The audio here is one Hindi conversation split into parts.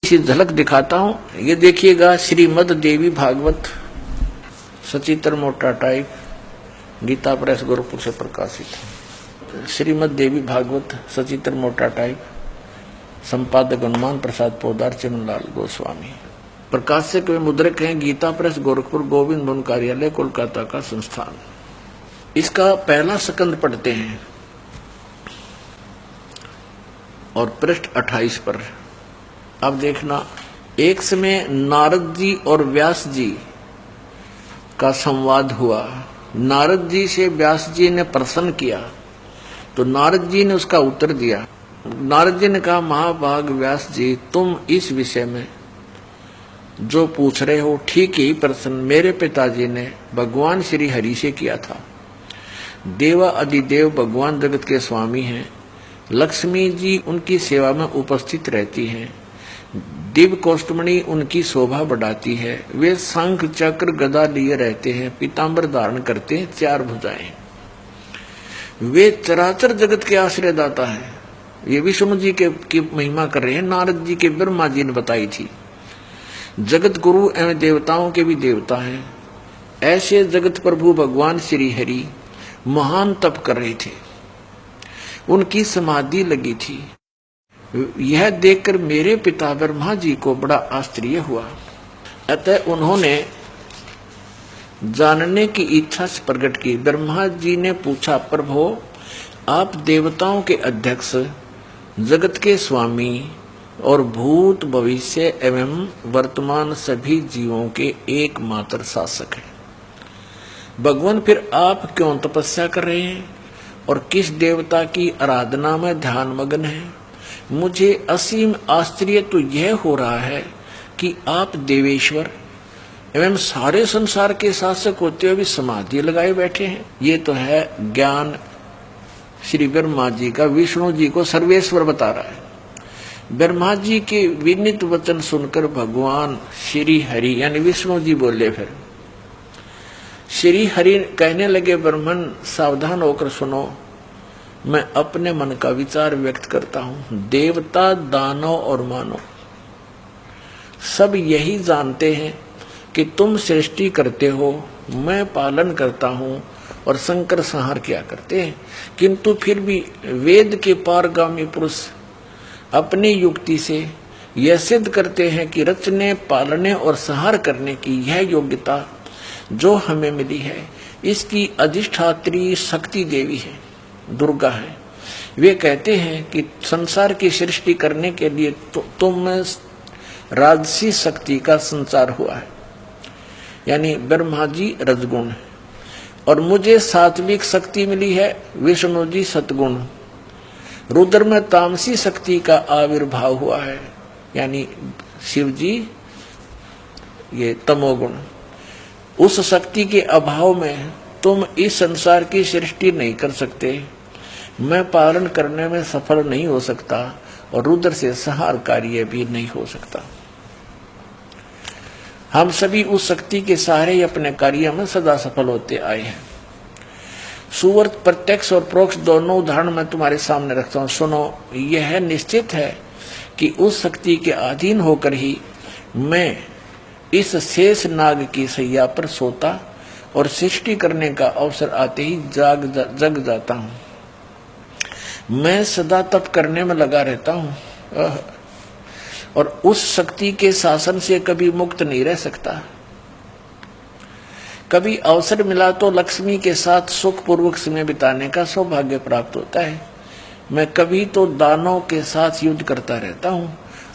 इसी झलक दिखाता हूं। ये देखिएगा, श्रीमद देवी भागवत सचित्र मोटा टाइप, गीता प्रेस गोरखपुर से प्रकाशित। श्रीमद देवी भागवत सचित्र मोटा टाइप, संपादक हनुमान प्रसाद पोदार, चिमनलाल गोस्वामी। प्रकाशक व मुद्रक हैं गीता प्रेस गोरखपुर, गोविंद भवन कार्यालय, कोलकाता का संस्थान। इसका पहला स्कंद पढ़ते हैं और पृष्ठ 28 पर। अब देखना, एक समय नारद जी और व्यास जी का संवाद हुआ। नारद जी से व्यास जी ने प्रश्न किया तो नारद जी ने उसका उत्तर दिया। नारद जी ने कहा, महाभाग व्यास जी, तुम इस विषय में जो पूछ रहे हो ठीक ही प्रश्न मेरे पिताजी ने भगवान श्री हरि से किया था। देवा अधिदेव भगवान जगत के स्वामी हैं। लक्ष्मी जी उनकी सेवा में उपस्थित रहती हैं। दिव्य कौस्तुमणि उनकी शोभा बढ़ाती है। वे शंख चक्र गदा लिए रहते हैं, पीतांबर धारण करते हैं, 4 भुजाएं। वे चराचर जगत के आश्रयदाता हैं। ये विष्णु जी की महिमा कर रहे हैं। नारद जी के ब्रह्मा जी ने बताई थी। जगत गुरु एवं देवताओं के भी देवता हैं। ऐसे जगत प्रभु भगवान श्री हरि महान तप कर रहे थे। उनकी समाधि लगी थी। यह देखकर मेरे पिता ब्रह्मा जी को बड़ा आश्चर्य हुआ। अतः उन्होंने जानने की इच्छा प्रकट की। ब्रह्मा जी ने पूछा, प्रभु, आप देवताओं के अध्यक्ष, जगत के स्वामी और भूत भविष्य एवं वर्तमान सभी जीवों के एकमात्र शासक हैं। भगवान, फिर आप क्यों तपस्या कर रहे हैं और किस देवता की आराधना में ध्यान मग्न है? मुझे असीम आश्चर्य तो यह हो रहा है कि आप देवेश्वर एवं सारे संसार के शासक होते हुए भी समाधि लगाए बैठे हैं। ये तो है ज्ञान श्री ब्रह्मा जी का विष्णु जी को सर्वेश्वर बता रहा है। ब्रह्मा जी के विनीत वचन सुनकर भगवान श्री हरि यानी विष्णु जी बोले। फिर श्री हरि कहने लगे, ब्रह्मन सावधान होकर सुनो, मैं अपने मन का विचार व्यक्त करता हूं। देवता, दानव और मानव सब यही जानते हैं कि तुम सृष्टि करते हो, मैं पालन करता हूं और संकर संहार किया करते हैं। किंतु फिर भी वेद के पारगामी पुरुष अपनी युक्ति से यह सिद्ध करते हैं कि रचने, पालने और संहार करने की यह योग्यता जो हमें मिली है, इसकी अधिष्ठात्री शक्ति देवी है, दुर्गा है। वे कहते हैं कि संसार की सृष्टि करने के लिए तुम में राजसी शक्ति का संचार हुआ है, यानी ब्रह्मा जी रजगुण और मुझे सात्विक शक्ति मिली है, विष्णु जी सतगुण। रुद्र में तामसी शक्ति का आविर्भाव हुआ है, यानी शिव जी ये तमोगुण। उस शक्ति के अभाव में तुम इस संसार की सृष्टि नहीं कर सकते, मैं पालन करने में सफल नहीं हो सकता और रुद्र से संहार कार्य भी नहीं हो सकता। हम सभी उस शक्ति के सहारे अपने कार्य में सदा सफल होते आए हैं। सुवर्त प्रत्यक्ष और प्रोक्ष दोनों उदाहरण मैं तुम्हारे सामने रखता हूं, सुनो। यह निश्चित है कि उस शक्ति के अधीन होकर ही मैं इस शेष नाग की सैया पर सोता और सृष्टि करने का अवसर आते ही जग जाता हूं। मैं सदा तप करने में लगा रहता हूं और उस शक्ति के शासन से कभी मुक्त नहीं रह सकता। कभी अवसर मिला तो लक्ष्मी के साथ सुखपूर्वक समय बिताने का सौभाग्य प्राप्त होता है। मैं कभी तो दानवों के साथ युद्ध करता रहता हूं।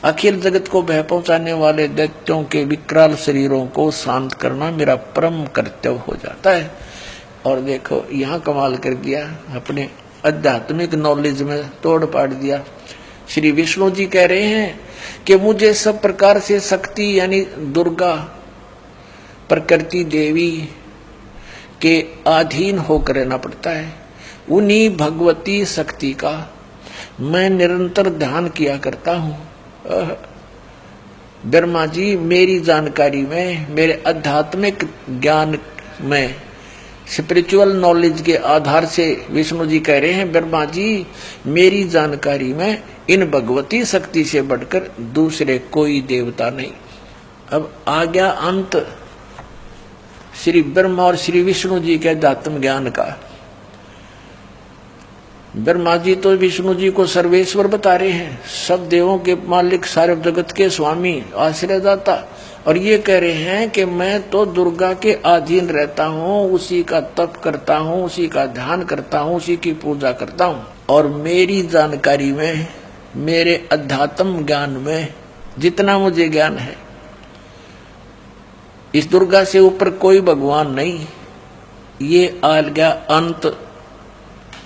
अखिल जगत को भय पहुंचाने वाले दैत्यों के विकराल शरीरों को शांत करना मेरा परम कर्तव्य हो जाता है। और देखो, यहाँ कमाल कर दिया, अपने आध्यात्मिक नॉलेज में तोड़ पाड़ दिया। श्री विष्णु जी कह रहे हैं कि मुझे सब प्रकार से शक्ति यानी दुर्गा, प्रकृति देवी के अधीन होकर रहना पड़ता है। उन्हीं भगवती शक्ति का मैं निरंतर ध्यान किया करता हूं। ब्रह्मा जी मेरी जानकारी में, मेरे आध्यात्मिक ज्ञान में स्पिरिचुअल नॉलेज के आधार से विष्णु जी कह रहे हैं, ब्रह्मा जी मेरी जानकारी में इन भगवती शक्ति से बढ़कर दूसरे कोई देवता नहीं। अब आ गया अंत श्री ब्रह्मा और श्री विष्णु जी के अध्यात्म ज्ञान का। ब्रह्मा जी तो विष्णु जी को सर्वेश्वर बता रहे हैं, सब देवों के मालिक, सारे जगत के स्वामी, आश्रयदाता, और ये कह रहे हैं कि मैं तो दुर्गा के अधीन रहता हूँ, उसी का तप करता हूँ, उसी का ध्यान करता हूँ, उसी की पूजा करता हूँ, और मेरी जानकारी में, मेरे अध्यात्म ज्ञान में जितना मुझे ज्ञान है, इस दुर्गा से ऊपर कोई भगवान नहीं। ये आ गया अंत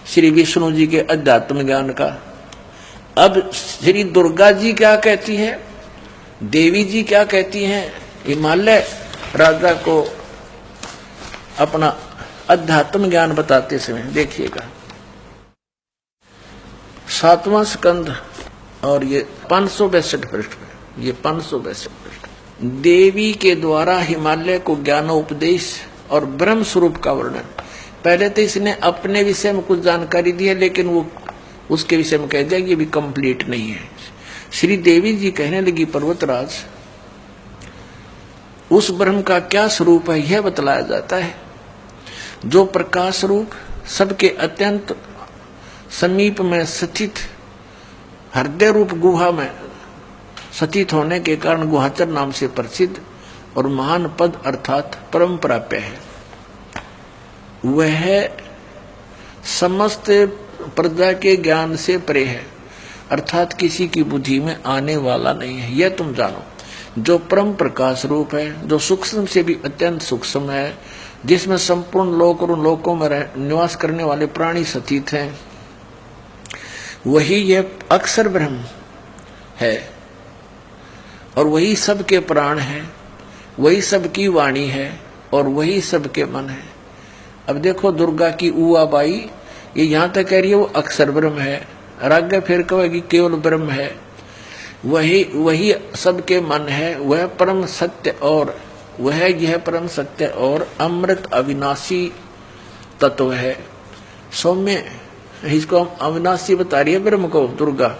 श्री विष्णु जी के अध्यात्म ज्ञान का। अब श्री दुर्गा जी क्या कहती है, देवी जी क्या कहती हैं, हिमालय राजा को अपना अध्यात्म ज्ञान बताते समय देखिएगा। 7वां स्कंद और ये 562 पृष्ठ में, ये 562 पृष्ठ। देवी के द्वारा हिमालय को ज्ञानोपदेश और ब्रह्म स्वरूप का वर्णन। पहले तो इसने अपने विषय में कुछ जानकारी दी है, लेकिन वो उसके विषय में कह दिया ये भी कंप्लीट नहीं है। श्री देवी जी कहने लगी, पर्वतराज उस ब्रह्म का क्या स्वरूप है यह बतलाया जाता है, जो प्रकाश रूप सबके अत्यंत समीप में स्थित हृदय रूप गुहा में स्थित होने के कारण गुहाचर नाम से प्रसिद्ध और महान पद अर्थात परम प्राप्य है। वह समस्त प्रजा के ज्ञान से परे है, अर्थात किसी की बुद्धि में आने वाला नहीं है। यह तुम जानो, जो परम प्रकाश रूप है, जो सूक्ष्म से भी अत्यंत सूक्ष्म है, जिसमें संपूर्ण लोक और लोकों में निवास करने वाले प्राणी स्थित हैं, वही यह अक्षर ब्रह्म है, और वही सबके प्राण है, वही सबकी वाणी है, और वही सबके मन है। अब देखो दुर्गा की उआ बाई ये यहाँ तक कह रही है वो अक्षर ब्रह्म है, और आगे फिर कहेगी केवल ब्रह्म है, वही सबके मन है, वह परम सत्य, और वह यह परम सत्य और अमृत अविनाशी तत्व है। सौम्य इसको अविनाशी बता रही है ब्रह्म को दुर्गा,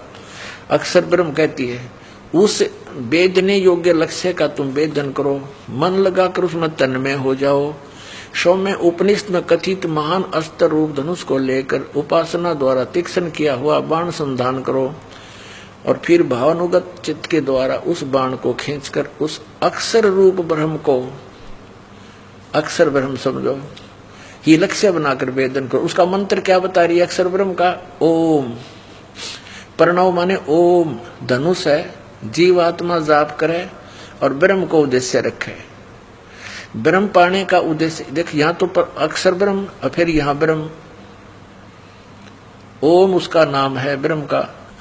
अक्षर ब्रह्म कहती है। उस वेदने योग्य लक्ष्य का तुम वेदन करो, मन लगाकर उसमें तन्मय हो जाओ। सौम्य उपनिषद में कथित महान अस्त्र रूप धनुष को लेकर उपासना द्वारा तीक्ष्ण किया हुआ बाण संधान करो, और फिर भावानुगत चित्त के द्वारा उस बाण को खींचकर उस अक्षर रूप ब्रह्म को, अक्षर ब्रह्म समझो, ये लक्ष्य बनाकर वेदन करो। उसका मंत्र क्या बता रही है अक्षर ब्रह्म का, ओम। प्रणव माने ओम, धनुष है, जीवात्मा जाप करे और ब्रह्म को उद्देश्य रखे। ब्रह्म पाने का उद्देश्य देख, यहाँ तो अक्षर ब्रह्म और फिर यहाँ ब्रह्म, ओम उसका नाम है ब्रह्म का।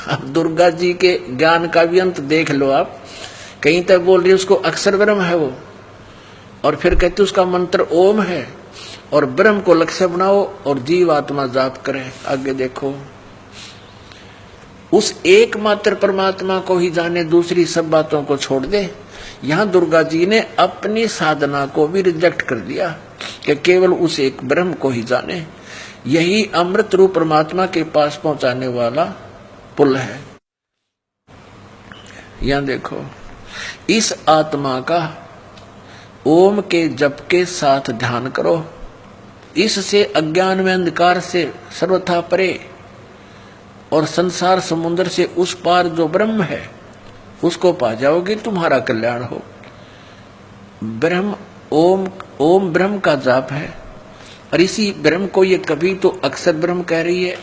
अब दुर्गा जी के ज्ञान का भी अंत देख लो आप, कहीं तक बोल रही है उसको अक्षर ब्रह्म है वो, और फिर कहते उसका मंत्र ओम है, और ब्रह्म को लक्ष्य बनाओ और जीवात्मा जाप करें। आगे देखो, उस एकमात्र परमात्मा को ही जाने, दूसरी सब बातों को छोड़ दे। यहाँ दुर्गा जी ने अपनी साधना को भी रिजेक्ट कर दिया कि केवल उस एक ब्रह्म को ही जाने, यही अमृत रूप परमात्मा के पास पहुंचाने वाला पुल है। यहाँ देखो, इस आत्मा का ओम के जप के साथ ध्यान करो, इससे अज्ञान में अंधकार से सर्वथा परे और संसार समुद्र से उस पार जो ब्रह्म है उसको पा जाओगे, तुम्हारा कल्याण हो। ब्रह्म ओम, ओम ब्रह्म का जाप है, और इसी ब्रह्म को ये कभी तो अक्षर ब्रह्म कह रही है,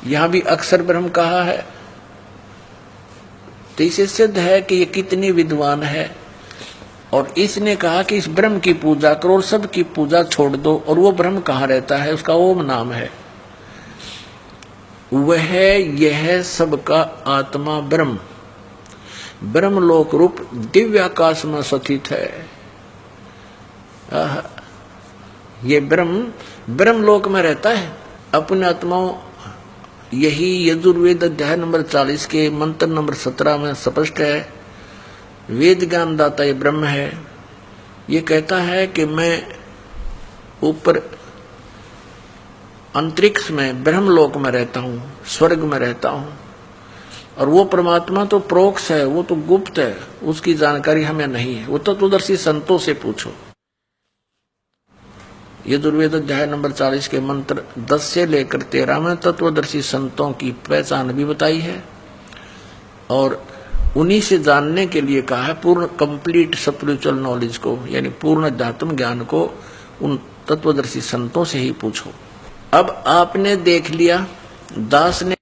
यहां भी अक्षर ब्रह्म कहा है, तो इसे सिद्ध है कि ये कितनी विद्वान है। और इसने कहा कि इस ब्रह्म की पूजा करो और सबकी पूजा छोड़ दो, और वो ब्रह्म कहाँ रहता है, उसका ओम नाम है, वह यह सबका आत्मा ब्रह्म ब्रह्मलोक रूप दिव्य आकाश में स्थित है। ये ब्रह्म ब्रह्मलोक में रहता है अपने आत्माओं। यही यजुर्वेद अध्याय नंबर 40 के मंत्र नंबर 17 में स्पष्ट है। वेद ज्ञान दाता ये ब्रह्म है, ये कहता है कि मैं ऊपर अंतरिक्ष में ब्रह्मलोक में रहता हूँ, स्वर्ग में रहता हूँ, और वो परमात्मा तो प्रोक्ष है, वो तो गुप्त है, उसकी जानकारी हमें नहीं है। वो तत्वदर्शी संतों से पूछो। यजुर्वेद अध्याय नंबर 40 के मंत्र 10 से लेकर 13 में तत्वदर्शी संतों की पहचान भी बताई है, और उन्हीं से जानने के लिए कहा है। पूर्ण कंप्लीट स्पिरिचुअल नॉलेज को, यानी पूर्ण अध्यात्म ज्ञान को उन तत्वदर्शी संतों से ही पूछो। अब आपने देख लिया, दास ने